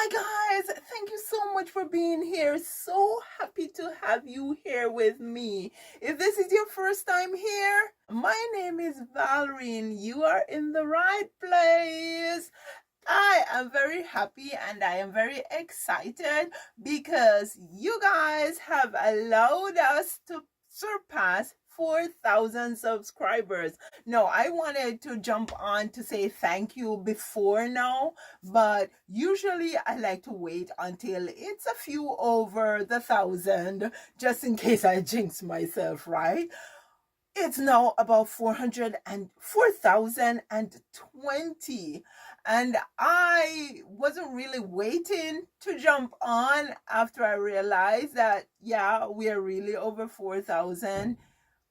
Hi guys, thank you so much for being here. So happy to have you here with me. If this is your first time here, my name is Valerie and you are in the right place. I am very happy and I am very excited because you guys have allowed us to surpass 4,000 subscribers. No, I wanted to jump on to say thank you before now, but usually I like to wait until it's a few over the 1,000 just in case I jinx myself, right? It's now about 4,020, and I wasn't really waiting to jump on after I realized that yeah, we're really over 4,000.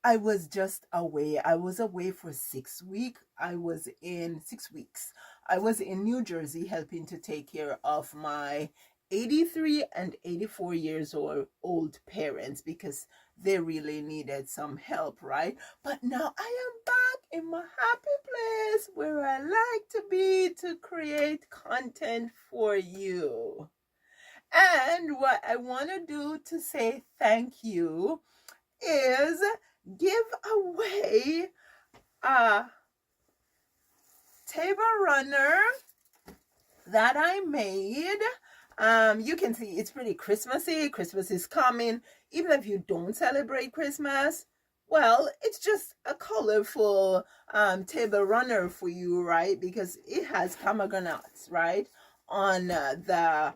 I was just away. I was away for 6 weeks. I was in 6 weeks. I was in New Jersey helping to take care of my 83 and 84 years old parents because they really needed some help, right? But now I am back in my happy place where I like to be to create content for you. And what I want to do to say thank you is give away a table runner that I made. You can see it's pretty Christmassy. Christmas is coming. Even if you don't celebrate Christmas, well, it's just a colorful table runner for you, right? Because it has pomegranates, right, on the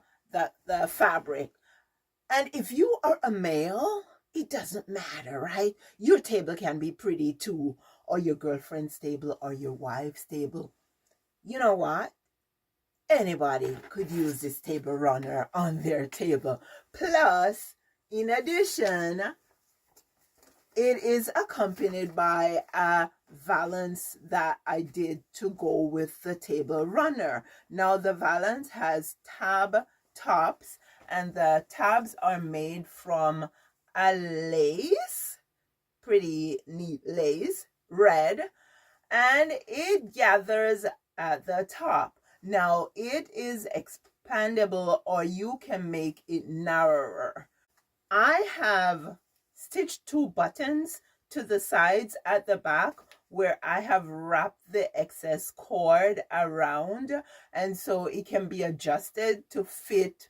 fabric. And if you are a male, it doesn't matter, right? Your table can be pretty too, or your girlfriend's table, or your wife's table. You know what? Anybody could use this table runner on their table. Plus, in addition, it is accompanied by a valance that I did to go with the table runner. Now, the valance has tab tops, and the tabs are made from a lace, pretty neat lace, red, and it gathers at the top. Now, it is expandable, or you can make it narrower. I have stitched 2 buttons to the sides at the back where I have wrapped the excess cord around, and so it can be adjusted to fit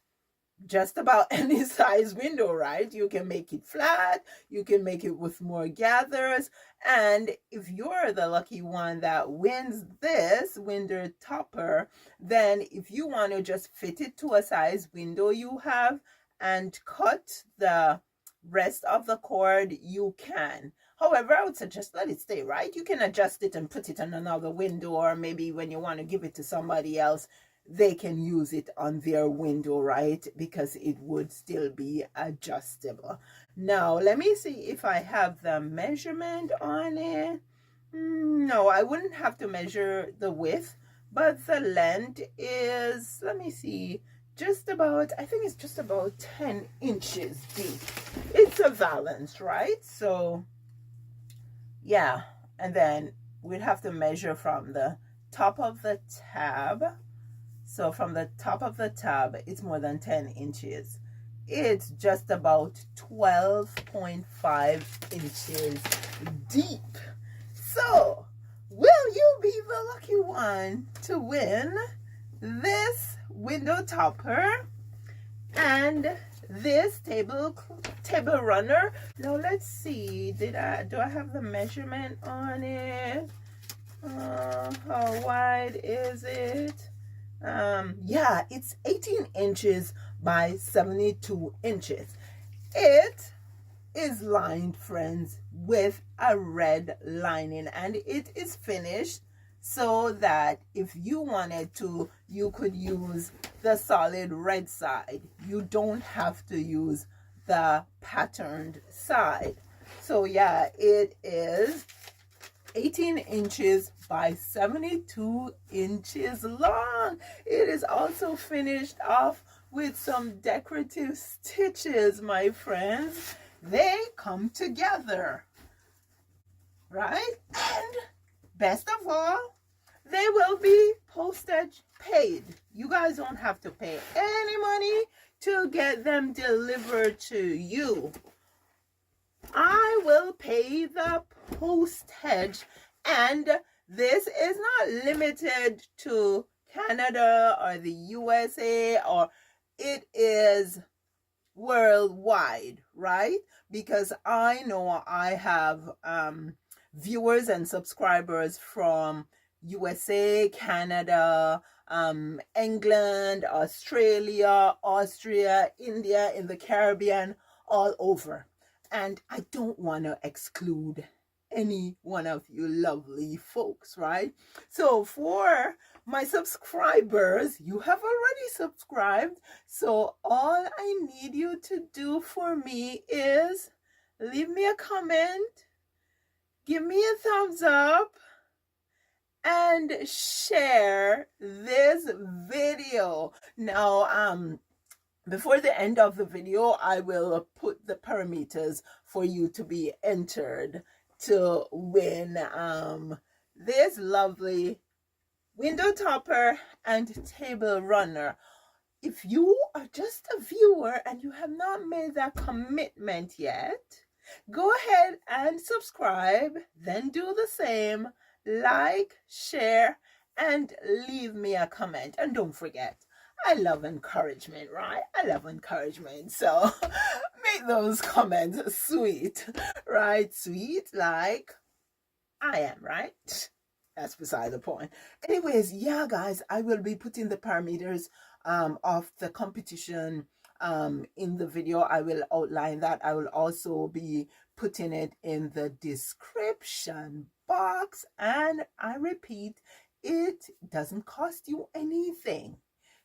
just about any size window, right? You can make it flat, you can make it with more gathers, and if you're the lucky one that wins this window topper, then if you want to just fit it to a size window you have and cut the rest of the cord, you can. However, I would suggest let it stay, right? You can adjust it and put it on another window, or maybe when you want to give it to somebody else, they can use it on their window, right? Because it would still be adjustable. Now, let me see if I have the measurement on it. No, I wouldn't have to measure the width, but the length is, let me see, just about, I think it's just about 10 inches deep. It's a valance, right? So, yeah. And then we'd have to measure from the top of the tab. So from the top of the tab, it's more than 10 inches. It's just about 12.5 inches deep. So, will you be the lucky one to win this window topper and this table runner? Now let's see. Do I have the measurement on it? How wide is it? Yeah, it's 18 inches by 72 inches. It is lined, friends, with a red lining, and it is finished so that if you wanted to, you could use the solid red side. You don't have to use the patterned side. So yeah, it is 18 inches by 72 inches long. It is also finished off with some decorative stitches, my friends. They come together, right? And best of all, they will be postage paid. You guys don't have to pay any money to get them delivered to you. I will pay the postage, and this is not limited to Canada or the USA, or it is worldwide, right? Because I know I have viewers and subscribers from USA, Canada, England, Australia, Austria, India, in the Caribbean, all over. And I don't want to exclude any one of you lovely folks, right? So for my subscribers, you have already subscribed. So all I need you to do for me is leave me a comment, give me a thumbs up, and share this video. Now, before the end of the video, I will put the parameters for you to be entered to win this lovely window topper and table runner. If you are just a viewer and you have not made that commitment yet, go ahead and subscribe, then do the same, like, share, and leave me a comment. And don't forget, I love encouragement, right? I love encouragement. So make those comments sweet, right? Sweet like I am, right? That's beside the point. Anyways, yeah, guys, I will be putting the parameters of the competition in the video. I will outline that. I will also be putting it in the description box. And I repeat, it doesn't cost you anything.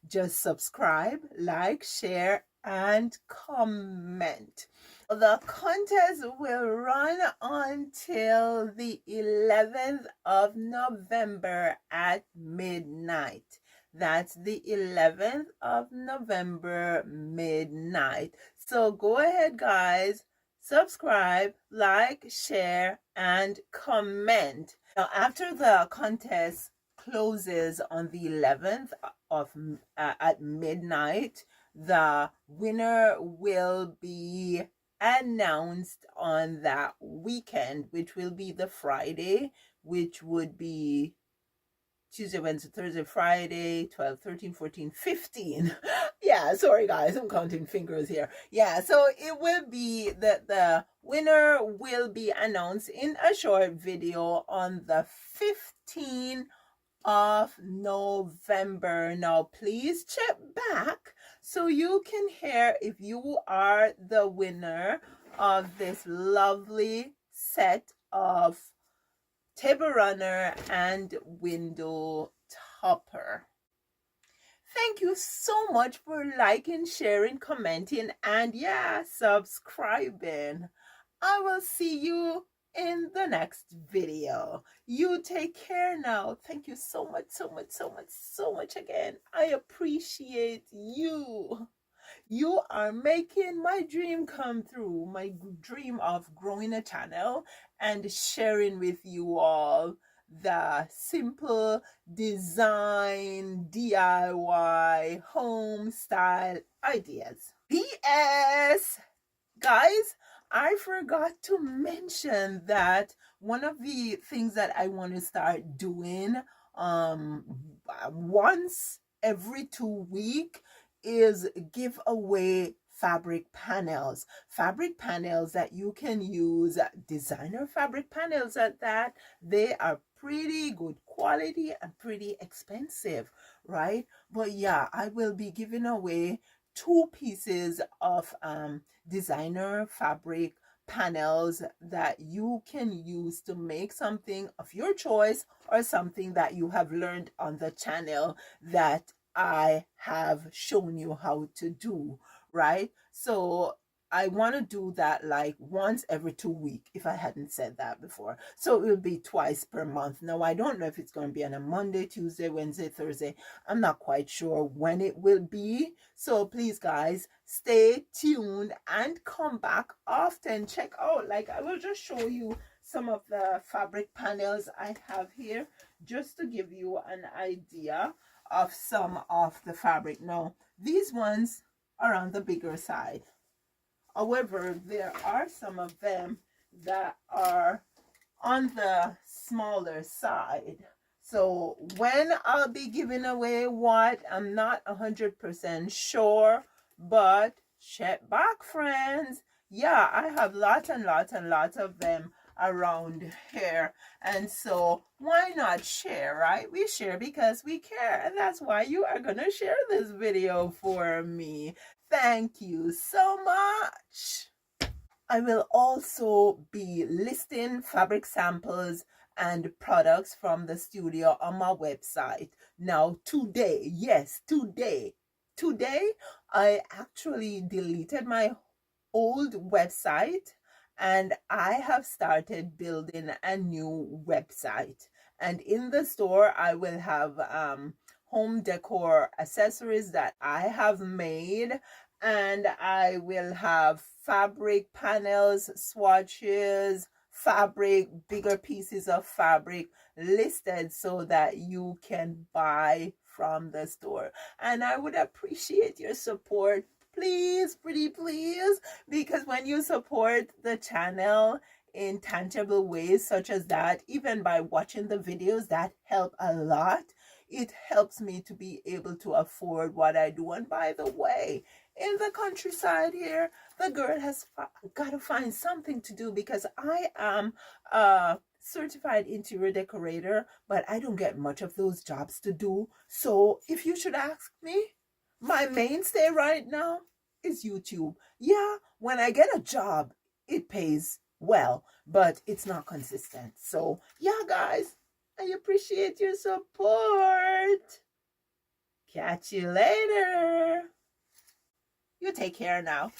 Just subscribe, like, share, and comment. The contest will run until the 11th of November at midnight. That's the 11th of November midnight. So go ahead, guys, subscribe, like, share, and comment. Now, after the contest closes on the 11th of at midnight, the winner will be announced on that weekend, which will be the Friday, which would be Tuesday, Wednesday, Thursday, Friday, 12, 13, 14, 15. Yeah, sorry guys, I'm counting fingers here. Yeah, so it will be that the winner will be announced in a short video on the 15th of November. Now please check back so you can hear if you are the winner of this lovely set of table runner and window topper. Thank you so much for liking, sharing, commenting, and yeah, subscribing. I will see you in the next video. You take care now. Thank you so much, so much, so much, so much again. I appreciate you. You are making my dream come through, my dream of growing a channel and sharing with you all the simple design, DIY, home style ideas. P.S. Guys, I forgot to mention that one of the things that I want to start doing once every 2 weeks is give away fabric panels that you can use, designer fabric panels at that. They are pretty good quality and pretty expensive, right? But yeah, I will be giving away 2 pieces of designer fabric panels that you can use to make something of your choice or something that you have learned on the channel that I have shown you how to do, right? So I want to do that like once every 2 weeks, if I hadn't said that before. So it will be twice per month. Now, I don't know if it's going to be on a Monday, Tuesday, Wednesday, Thursday. I'm not quite sure when it will be. So please, guys, stay tuned and come back often. Check out, like, I will just show you some of the fabric panels I have here just to give you an idea of some of the fabric. Now, these ones are on the bigger side. However, there are some of them that are on the smaller side. So when I'll be giving away what, I'm not 100% sure, but check back, friends. Yeah, I have lots and lots and lots of them around here. And so why not share, right? We share because we care. And that's why you are going to share this video for me. Thank you so much. I will also be listing fabric samples and products from the studio on my website. Now, today, yes, today, I actually deleted my old website and I have started building a new website. And in the store, I will have home decor accessories that I have made, and I will have fabric panels, swatches, fabric, bigger pieces of fabric listed so that you can buy from the store. And I would appreciate your support, please, pretty please, because when you support the channel in tangible ways such as that, even by watching the videos, that help a lot. It helps me to be able to afford what I do. And by the way, in the countryside here, the girl has got to find something to do, because I am a certified interior decorator, but I don't get much of those jobs to do. So if you should ask me, my mainstay right now is YouTube. Yeah, when I get a job, it pays well, but it's not consistent. So yeah, guys, I appreciate your support. Catch you later. You take care now.